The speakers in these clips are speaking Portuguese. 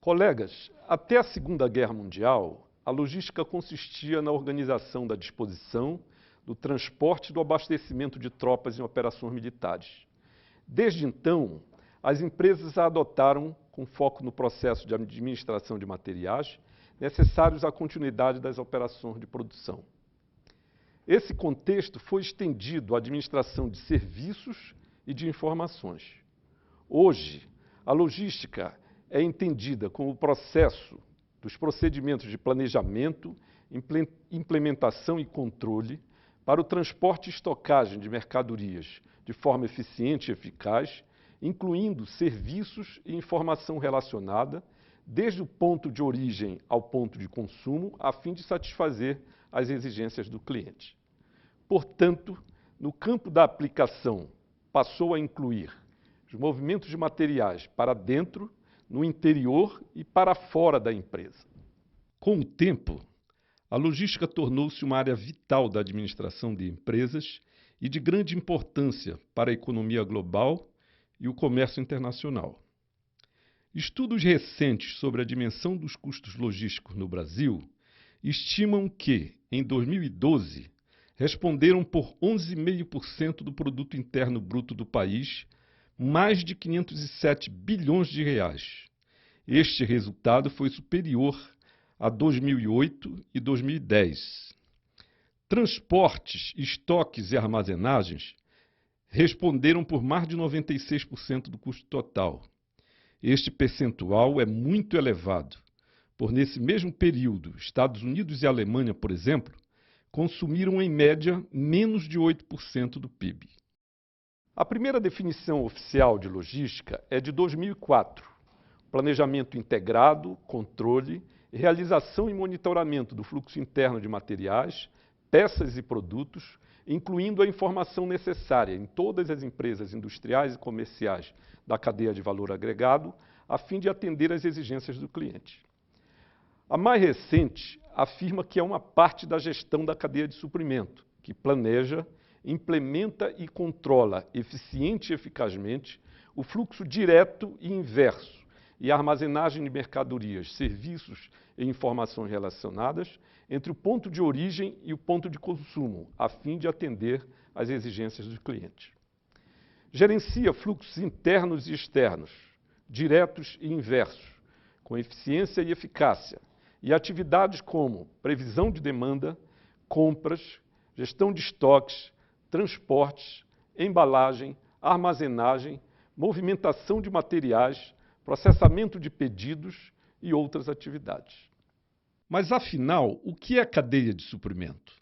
Colegas, até a Segunda Guerra Mundial, a logística consistia na organização da disposição, do transporte e do abastecimento de tropas em operações militares. Desde então, as empresas a adotaram com foco no processo de administração de materiais necessários à continuidade das operações de produção. Esse contexto foi estendido à administração de serviços e de informações. Hoje, a logística é entendida como o processo dos procedimentos de planejamento, implementação e controle para o transporte e estocagem de mercadorias de forma eficiente e eficaz, incluindo serviços e informação relacionada, desde o ponto de origem ao ponto de consumo, a fim de satisfazer as exigências do cliente. Portanto, no campo da aplicação, passou a incluir os movimentos de materiais para dentro, no interior e para fora da empresa. Com o tempo, a logística tornou-se uma área vital da administração de empresas e de grande importância para a economia global e o comércio internacional. Estudos recentes sobre a dimensão dos custos logísticos no Brasil estimam que, em 2012, responderam por 11,5% do produto interno bruto do país, mais de 507 bilhões de reais. Este resultado foi superior a 2008 e 2010. Transportes, estoques e armazenagens responderam por mais de 96% do custo total. Este percentual é muito elevado, por nesse mesmo período, Estados Unidos e Alemanha, por exemplo, consumiram em média menos de 8% do PIB. A primeira definição oficial de logística é de 2004, planejamento integrado, controle, realização e monitoramento do fluxo interno de materiais, peças e produtos, incluindo a informação necessária em todas as empresas industriais e comerciais da cadeia de valor agregado, a fim de atender às exigências do cliente. A mais recente afirma que é uma parte da gestão da cadeia de suprimento, que planeja, implementa e controla eficiente e eficazmente o fluxo direto e inverso e a armazenagem de mercadorias, serviços e informações relacionadas entre o ponto de origem e o ponto de consumo, a fim de atender às exigências do cliente. Gerencia fluxos internos e externos, diretos e inversos, com eficiência e eficácia, e atividades como previsão de demanda, compras, gestão de estoques, transportes, embalagem, armazenagem, movimentação de materiais, processamento de pedidos e outras atividades. Mas, afinal, o que é a cadeia de suprimento?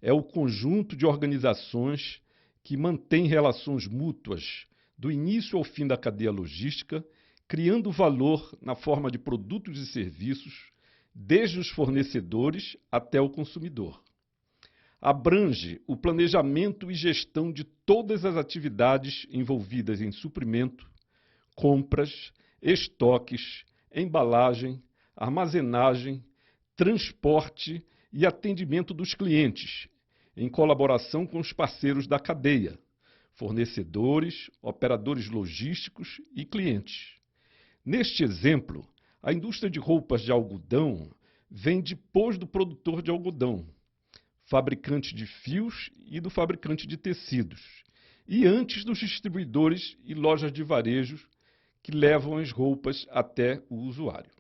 É o conjunto de organizações que mantém relações mútuas do início ao fim da cadeia logística, criando valor na forma de produtos e serviços, desde os fornecedores até o consumidor. Abrange o planejamento e gestão de todas as atividades envolvidas em suprimento, compras, estoques, embalagem, armazenagem, transporte e atendimento dos clientes, em colaboração com os parceiros da cadeia, fornecedores, operadores logísticos e clientes. Neste exemplo, a indústria de roupas de algodão vem depois do produtor de algodão, fabricante de fios e do fabricante de tecidos, e antes dos distribuidores e lojas de varejo que levam as roupas até o usuário.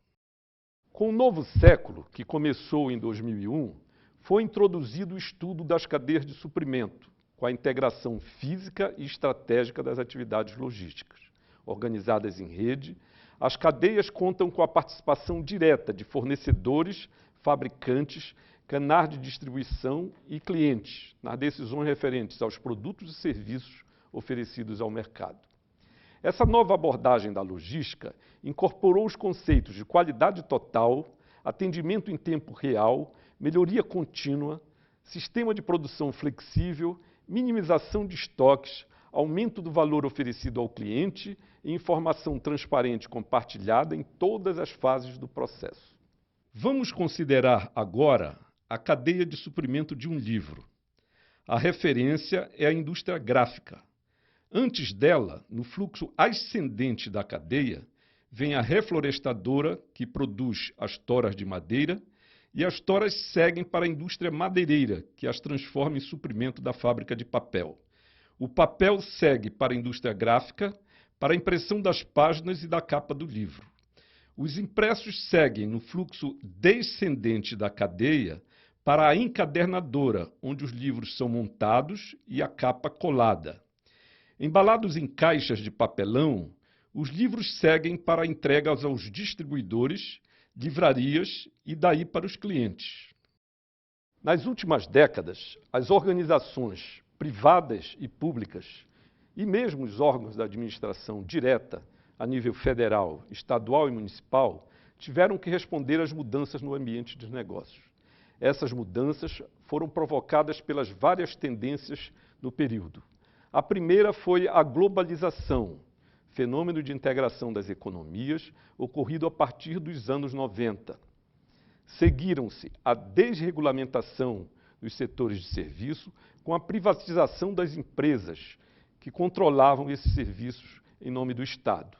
Com o novo século, que começou em 2001, foi introduzido o estudo das cadeias de suprimento, com a integração física e estratégica das atividades logísticas. Organizadas em rede, as cadeias contam com a participação direta de fornecedores, fabricantes, canais de distribuição e clientes nas decisões referentes aos produtos e serviços oferecidos ao mercado. Essa nova abordagem da logística incorporou os conceitos de qualidade total, atendimento em tempo real, melhoria contínua, sistema de produção flexível, minimização de estoques, aumento do valor oferecido ao cliente e informação transparente compartilhada em todas as fases do processo. Vamos considerar agora a cadeia de suprimento de um livro. A referência é a indústria gráfica. Antes dela, no fluxo ascendente da cadeia, vem a reflorestadora, que produz as toras de madeira, e as toras seguem para a indústria madeireira, que as transforma em suprimento da fábrica de papel. O papel segue para a indústria gráfica, para a impressão das páginas e da capa do livro. Os impressos seguem no fluxo descendente da cadeia para a encadernadora, onde os livros são montados e a capa colada. Embalados em caixas de papelão, os livros seguem para a entrega aos distribuidores, livrarias e daí para os clientes. Nas últimas décadas, as organizações privadas e públicas, e mesmo os órgãos da administração direta, a nível federal, estadual e municipal, tiveram que responder às mudanças no ambiente dos negócios. Essas mudanças foram provocadas pelas várias tendências no período. A primeira foi a globalização, fenômeno de integração das economias ocorrido a partir dos anos 90. Seguiram-se a desregulamentação dos setores de serviço com a privatização das empresas que controlavam esses serviços em nome do Estado,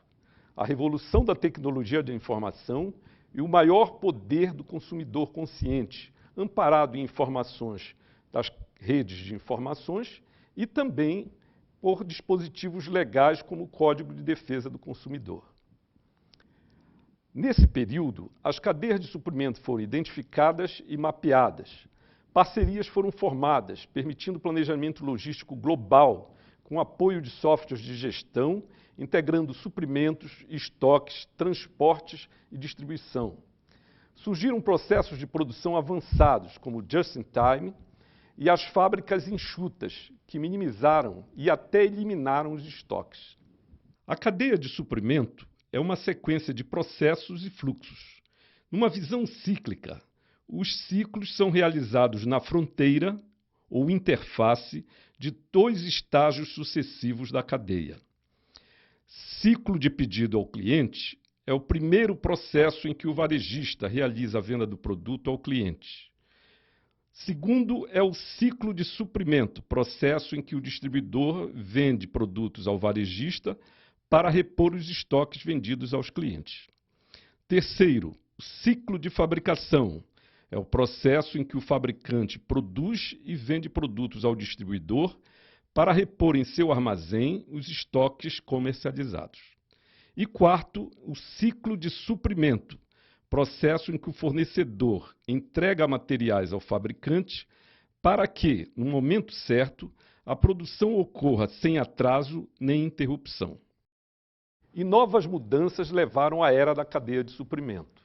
a revolução da tecnologia da informação e o maior poder do consumidor consciente, amparado em informações das redes de informações e também por dispositivos legais como o Código de Defesa do Consumidor. Nesse período, as cadeias de suprimento foram identificadas e mapeadas. Parcerias foram formadas, permitindo planejamento logístico global, com apoio de softwares de gestão, integrando suprimentos, estoques, transportes e distribuição. Surgiram processos de produção avançados, como just-in-time, e as fábricas enxutas, que minimizaram e até eliminaram os estoques. A cadeia de suprimento é uma sequência de processos e fluxos. Numa visão cíclica, os ciclos são realizados na fronteira ou interface de dois estágios sucessivos da cadeia. Ciclo de pedido ao cliente é o primeiro processo em que o varejista realiza a venda do produto ao cliente. Segundo é o ciclo de suprimento, processo em que o distribuidor vende produtos ao varejista para repor os estoques vendidos aos clientes. Terceiro, o ciclo de fabricação. É o processo em que o fabricante produz e vende produtos ao distribuidor para repor em seu armazém os estoques comercializados. E quarto, o ciclo de suprimento, processo em que o fornecedor entrega materiais ao fabricante para que, no momento certo, a produção ocorra sem atraso nem interrupção. E novas mudanças levaram à era da cadeia de suprimento.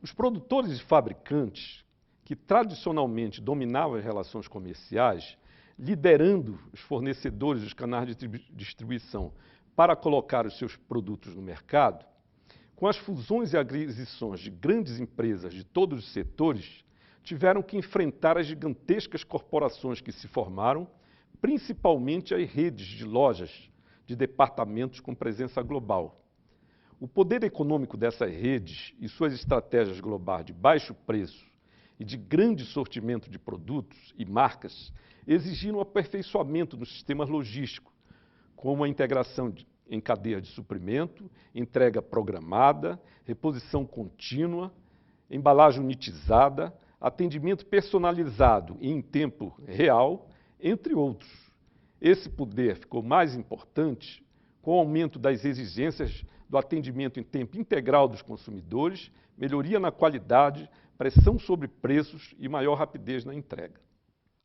Os produtores e fabricantes, que tradicionalmente dominavam as relações comerciais, liderando os fornecedores dos canais de distribuição para colocar os seus produtos no mercado, com as fusões e aquisições de grandes empresas de todos os setores, tiveram que enfrentar as gigantescas corporações que se formaram, principalmente as redes de lojas de departamentos com presença global. O poder econômico dessas redes e suas estratégias globais de baixo preço e de grande sortimento de produtos e marcas exigiram aperfeiçoamento no sistema logístico, como a integração em cadeia de suprimento, entrega programada, reposição contínua, embalagem unitizada, atendimento personalizado e em tempo real, entre outros. Esse poder ficou mais importante com o aumento das exigências do atendimento em tempo integral dos consumidores, melhoria na qualidade, pressão sobre preços e maior rapidez na entrega.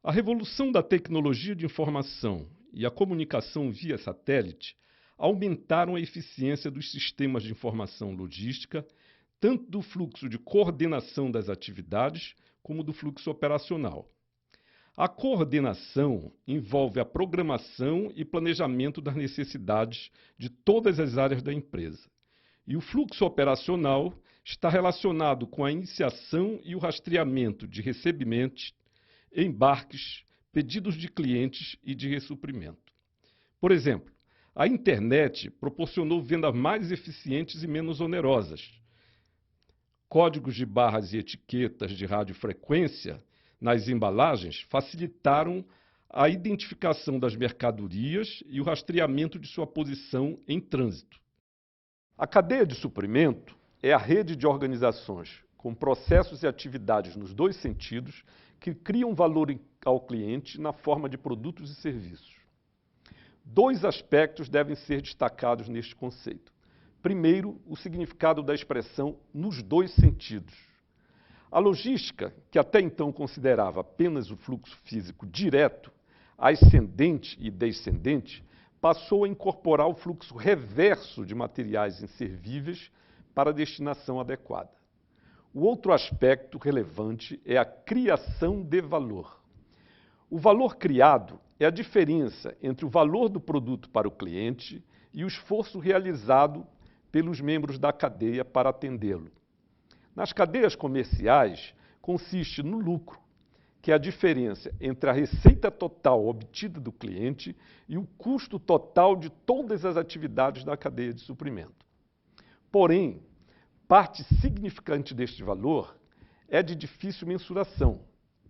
A revolução da tecnologia de informação e a comunicação via satélite aumentaram a eficiência dos sistemas de informação logística, tanto do fluxo de coordenação das atividades como do fluxo operacional. A coordenação envolve a programação e planejamento das necessidades de todas as áreas da empresa. E o fluxo operacional está relacionado com a iniciação e o rastreamento de recebimentos, embarques, pedidos de clientes e de ressuprimento. Por exemplo, a internet proporcionou vendas mais eficientes e menos onerosas. Códigos de barras e etiquetas de radiofrequência nas embalagens facilitaram a identificação das mercadorias e o rastreamento de sua posição em trânsito. A cadeia de suprimento é a rede de organizações com processos e atividades nos dois sentidos que criam valor ao cliente na forma de produtos e serviços. Dois aspectos devem ser destacados neste conceito. Primeiro, o significado da expressão nos dois sentidos. A logística, que até então considerava apenas o fluxo físico direto, ascendente e descendente, passou a incorporar o fluxo reverso de materiais inservíveis para a destinação adequada. O outro aspecto relevante é a criação de valor. O valor criado é a diferença entre o valor do produto para o cliente e o esforço realizado pelos membros da cadeia para atendê-lo. Nas cadeias comerciais, consiste no lucro, que é a diferença entre a receita total obtida do cliente e o custo total de todas as atividades da cadeia de suprimento. Porém, parte significante deste valor é de difícil mensuração.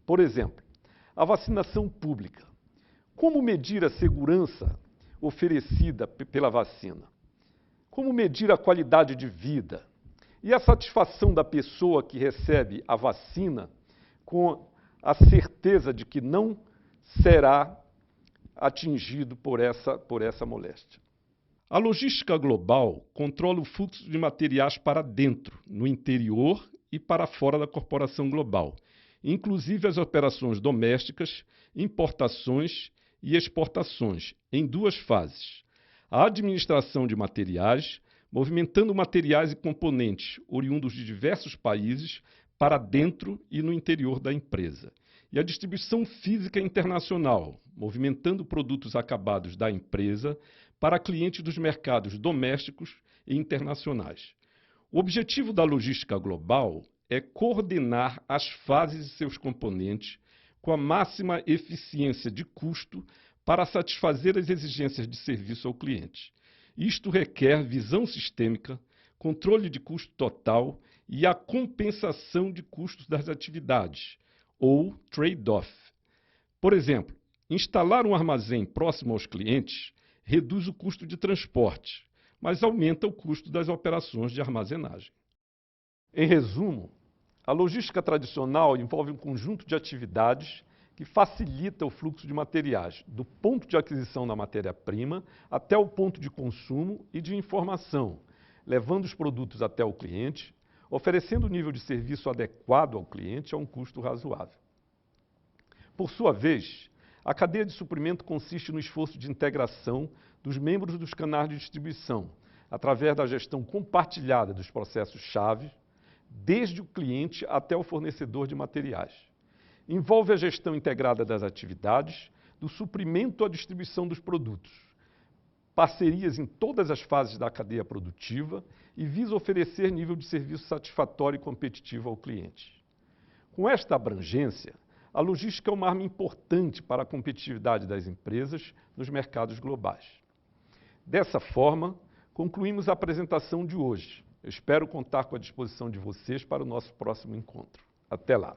Por exemplo, a vacinação pública. Como medir a segurança oferecida pela vacina? Como medir a qualidade de vida? E a satisfação da pessoa que recebe a vacina com a certeza de que não será atingido por essa moléstia. A logística global controla o fluxo de materiais para dentro, no interior e para fora da corporação global, inclusive as operações domésticas, importações e exportações, em duas fases. A administração de materiais, movimentando materiais e componentes oriundos de diversos países para dentro e no interior da empresa. E a distribuição física internacional, movimentando produtos acabados da empresa para clientes dos mercados domésticos e internacionais. O objetivo da logística global é coordenar as fases e seus componentes com a máxima eficiência de custo para satisfazer as exigências de serviço ao cliente. Isto requer visão sistêmica, controle de custo total e a compensação de custos das atividades, ou trade-off. Por exemplo, instalar um armazém próximo aos clientes reduz o custo de transporte, mas aumenta o custo das operações de armazenagem. Em resumo, a logística tradicional envolve um conjunto de atividades que facilita o fluxo de materiais, do ponto de aquisição da matéria-prima até o ponto de consumo e de informação, levando os produtos até o cliente, oferecendo o nível de serviço adequado ao cliente a um custo razoável. Por sua vez, a cadeia de suprimento consiste no esforço de integração dos membros dos canais de distribuição, através da gestão compartilhada dos processos-chave, desde o cliente até o fornecedor de materiais. Envolve a gestão integrada das atividades, do suprimento à distribuição dos produtos, parcerias em todas as fases da cadeia produtiva e visa oferecer nível de serviço satisfatório e competitivo ao cliente. Com esta abrangência, a logística é uma arma importante para a competitividade das empresas nos mercados globais. Dessa forma, concluímos a apresentação de hoje. Eu espero contar com a disposição de vocês para o nosso próximo encontro. Até lá!